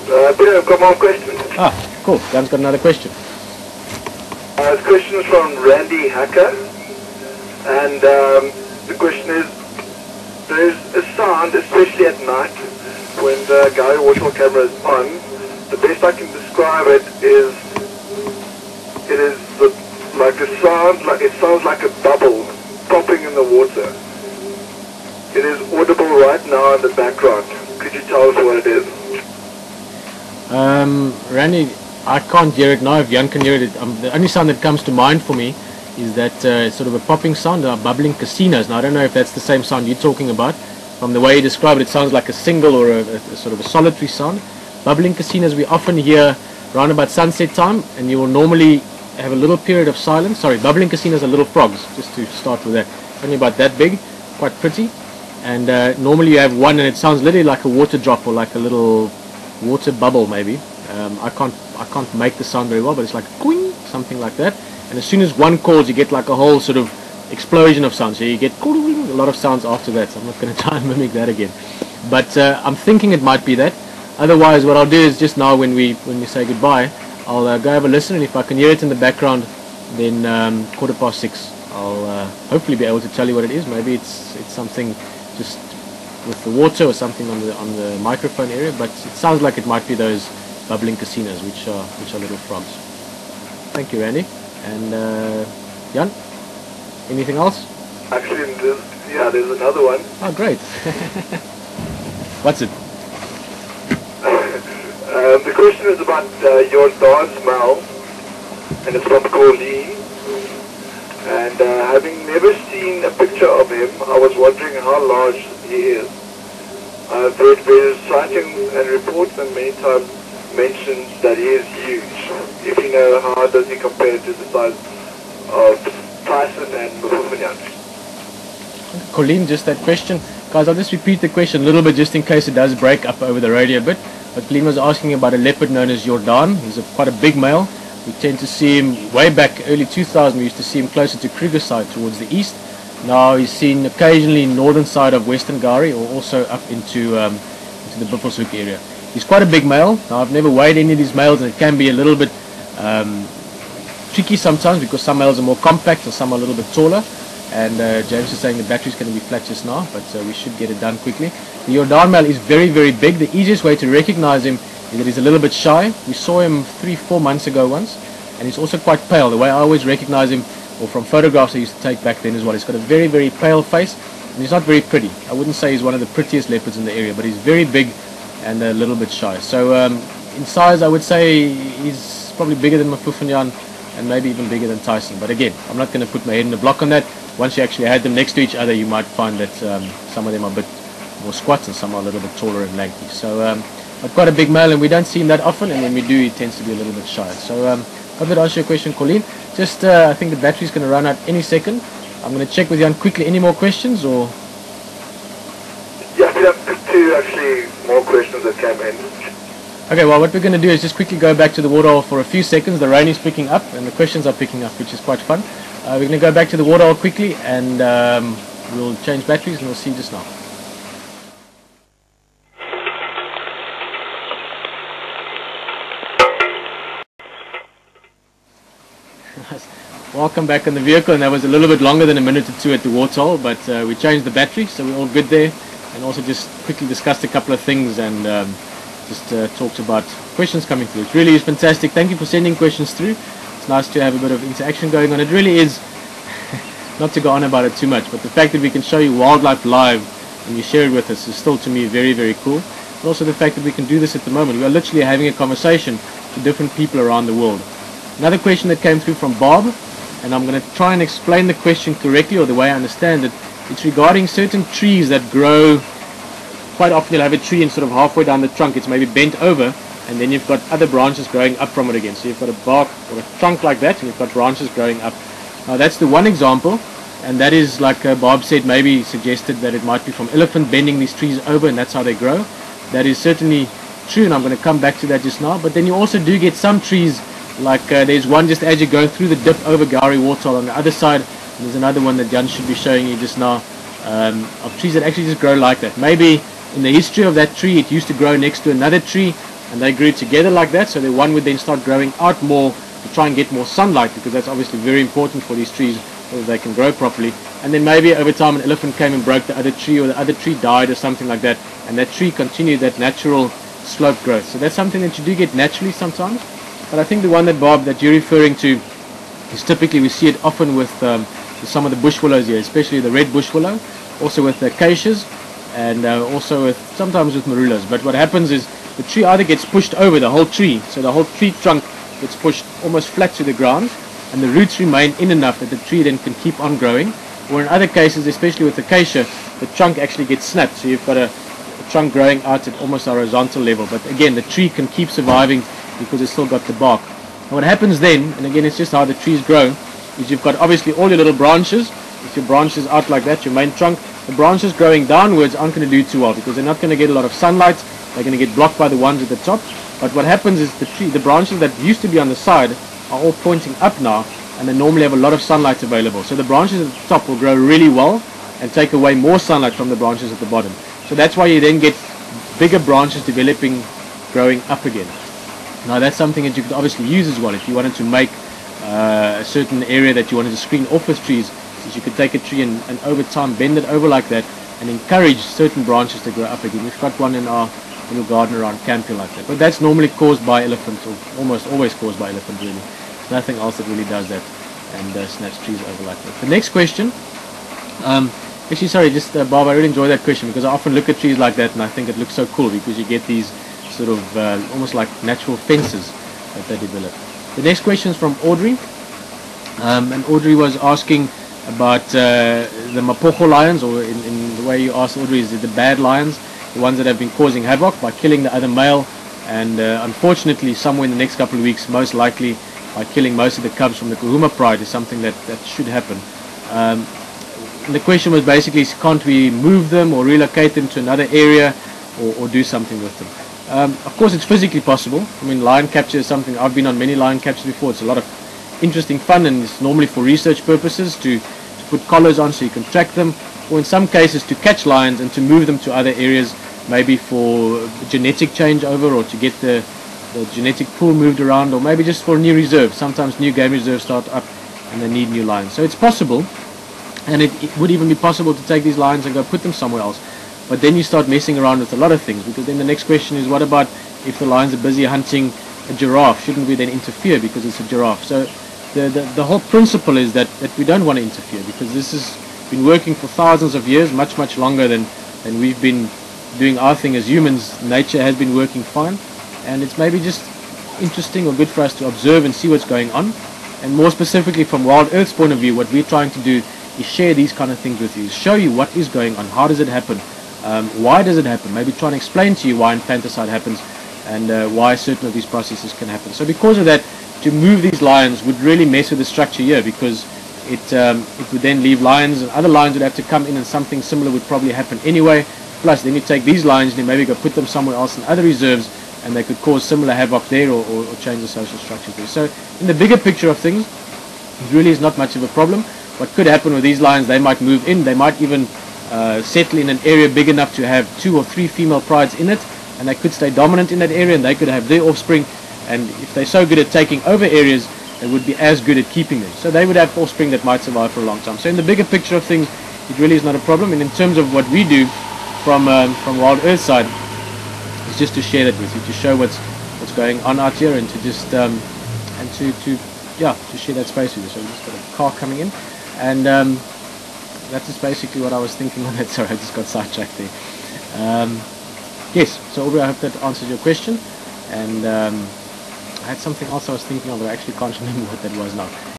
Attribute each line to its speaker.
Speaker 1: Peter, I've got more questions.
Speaker 2: Ah, cool. Dan's got another question.
Speaker 1: This question is from Randy Hacker, and the question is, there's a sound, especially at night, when the Gary waterfall camera is on. The best I can describe it is like a sound, it sounds like a bubble popping in the water. It is audible right now in the background. Could you tell us what it is?
Speaker 2: Randy, I can't hear it now. If Jan can hear it, the only sound that comes to mind for me is that sort of a popping sound, bubbling casinos. Now I don't know if that's the same sound you're talking about. From the way you describe it, it sounds like a single or a sort of a solitary sound. Bubbling casinos we often hear around about sunset time, and you will normally have a little period of silence. Sorry, bubbling casinos are little frogs, just to start with that. Only about that big, quite pretty. And normally you have one, and it sounds literally like a water drop or like a little water bubble maybe. I can't make the sound very well, but it's like quing, something like that. And as soon as one calls, you get like a whole sort of explosion of sound. So you get a lot of sounds after that. So I'm not going to try and mimic that again. But I'm thinking it might be that. Otherwise, what I'll do is just now when we say goodbye, I'll go have a listen, and if I can hear it in the background, then 6:15, I'll hopefully be able to tell you what it is. Maybe it's something just with the water or something on the microphone area, but it sounds like it might be those bubbling casinos, which are little frogs. Thank you, Randy. And Jan, anything else?
Speaker 1: Actually, there's another one.
Speaker 2: Oh, great. What's it?
Speaker 1: The question is about your dance smell, and it's from Colleen. And having never seen a picture of him, I was wondering how large he is. I've read various sightings and reports, and many times mentions that he is huge. If you know, how does he compare to the size of Tyson and Mufufunian?
Speaker 2: Colleen, just that question. Guys, I'll just repeat the question a little bit just in case it does break up over the radio a bit. But Colleen was asking about a leopard known as Jordan. He's quite a big male. We tend to see him way back early 2000. We used to see him closer to Krugerside towards the east. Now he's seen occasionally northern side of Western Gari, or also up into the Buffelshoek area. He's quite a big male. Now I've never weighed any of these males, and it can be a little bit tricky sometimes because some males are more compact and some are a little bit taller. And James is saying the battery's going to be flat just now, but we should get it done quickly. The Jordan male is very, very big. The easiest way to recognize him is that he's a little bit shy. We saw him 3-4 months ago once, and he's also quite pale. The way I always recognize him, or from photographs I used to take back then as well, he's got a very, very pale face, and he's not very pretty. I wouldn't say he's one of the prettiest leopards in the area, but he's very big and a little bit shy. So in size, I would say he's probably bigger than Mufufunian and maybe even bigger than Tyson. But again, I'm not going to put my head in the block on that. Once you actually had them next to each other, you might find that some of them are a bit more squat and some are a little bit taller and lanky. So I've got a big male, and we don't see him that often, and when we do, he tends to be a little bit shy. So hope that answers your question, Colleen. Just I think the battery's going to run out any second. I'm going to check with Jan quickly. Any more questions? Or
Speaker 1: Yeah, we have two actually more questions that came in.
Speaker 2: Okay, well, what we're going to do is just quickly go back to the waterhole for a few seconds. The rain is picking up and the questions are picking up, which is quite fun. We're going to go back to the waterhole quickly, and we'll change batteries, and we'll see you just now. Welcome back in the vehicle, and that was a little bit longer than a minute or two at the waterhole, but we changed the battery, so we're all good there, and also just quickly discussed a couple of things and just talked about questions coming through. It really is fantastic. Thank you for sending questions through. It's nice to have a bit of interaction going on. It really is, not to go on about it too much, but the fact that we can show you wildlife live and you share it with us is still, to me, very, very cool. But also the fact that we can do this at the moment. We are literally having a conversation to different people around the world. Another question that came through from Bob, and I'm going to try and explain the question correctly, or the way I understand it. It's regarding certain trees that grow. Quite often you'll have a tree and sort of halfway down the trunk it's maybe bent over, and then you've got other branches growing up from it again. So you've got a bark or a trunk like that, and you've got branches growing up. Now that's the one example, and that is, like Bob said, maybe suggested that it might be from elephant bending these trees over, and that's how they grow. That is certainly true, and I'm going to come back to that just now. But then you also do get some trees, like there's one just as you go through the dip over Gari Waterhole on the other side, and there's another one that Jan should be showing you just now, of trees that actually just grow like that. Maybe in the history of that tree it used to grow next to another tree, and they grew together like that, so the one would then start growing out more to try and get more sunlight, because that's obviously very important for these trees so that they can grow properly. And then maybe over time an elephant came and broke the other tree, or the other tree died or something like that, and that tree continued that natural slope growth. So that's something that you do get naturally sometimes. But I think the one that, Bob, that you're referring to is typically, we see it often with some of the bush willows here, especially the red bush willow, also with the acacias, and also with sometimes with marulas. But what happens is the tree either gets pushed over, the whole tree, so the whole tree trunk gets pushed almost flat to the ground, and the roots remain in enough that the tree then can keep on growing. Or in other cases, especially with acacia, the trunk actually gets snapped, so you've got a trunk growing out at almost a horizontal level. But again, the tree can keep surviving because it's still got the bark. And what happens then, and again it's just how the trees grow, is you've got obviously all your little branches. If your branches out like that, your main trunk, the branches growing downwards aren't going to do too well because they're not going to get a lot of sunlight. They're going to get blocked by the ones at the top. But what happens is the branches that used to be on the side are all pointing up now, and they normally have a lot of sunlight available. So the branches at the top will grow really well and take away more sunlight from the branches at the bottom. So that's why you then get bigger branches developing, growing up again. Now that's something that you could obviously use as well if you wanted to make a certain area that you wanted to screen off with trees. Is you could take a tree and over time bend it over like that and encourage certain branches to grow up again. We've got one in our little garden around camp here like that. But that's normally caused by elephants, or almost always caused by elephants really. There's nothing else that really does that and snaps trees over like that. The next question, actually sorry, just Bob, I really enjoy that question because I often look at trees like that and I think it looks so cool because you get these sort of almost like natural fences that they develop. The next question is from Audrey, and Audrey was asking about the Mapocho lions, or in the way you asked, Audrey, is it the bad lions, the ones that have been causing havoc by killing the other male, and unfortunately somewhere in the next couple of weeks, most likely by killing most of the cubs from the Kahuma pride, is something that should happen. And the question was basically, can't we move them or relocate them to another area or do something with them? Of course it's physically possible. I mean, lion capture is something, I've been on many lion captures before. It's a lot of interesting fun, and it's normally for research purposes to put collars on so you can track them, or in some cases to catch lions and to move them to other areas, maybe for genetic changeover or to get the genetic pool moved around, or maybe just for a new reserve. Sometimes new game reserves start up and they need new lions. So it's possible, and it would even be possible to take these lions and go put them somewhere else. But then you start messing around with a lot of things, because then the next question is, what about if the lions are busy hunting a giraffe? Shouldn't we then interfere because it's a giraffe? So the whole principle is that we don't want to interfere, because this has been working for thousands of years, much longer than we've been doing our thing as humans. Nature has been working fine, and it's maybe just interesting or good for us to observe and see what's going on. And more specifically from WildEarth's point of view, what we're trying to do is share these kind of things with you, show you what is going on, how does it happen, why does it happen, maybe try and explain to you why infanticide happens and why certain of these processes can happen. So because of that, to move these lions would really mess with the structure here, because it would then leave lions, and other lions would have to come in, and something similar would probably happen anyway. Plus then you take these lions and you maybe go put them somewhere else in other reserves, and they could cause similar havoc there or change the social structure there. So in the bigger picture of things, it really is not much of a problem. What could happen with these lions, they might move in, they might even settle in an area big enough to have 2 or 3 female prides in it, and they could stay dominant in that area, and they could have their offspring, and if they're so good at taking over areas, they would be as good at keeping them. So they would have offspring that might survive for a long time. So in the bigger picture of things, it really is not a problem. And in terms of what we do from WildEarth side, it's just to share that with you, to show what's going on out here, and to just to share that space with you. So we just got a car coming in, and that is basically what I was thinking on that. Sorry, I just got sidetracked there. Yes, so Aubrey, I hope that answers your question. And I had something else I was thinking of, but I actually can't remember what that was now.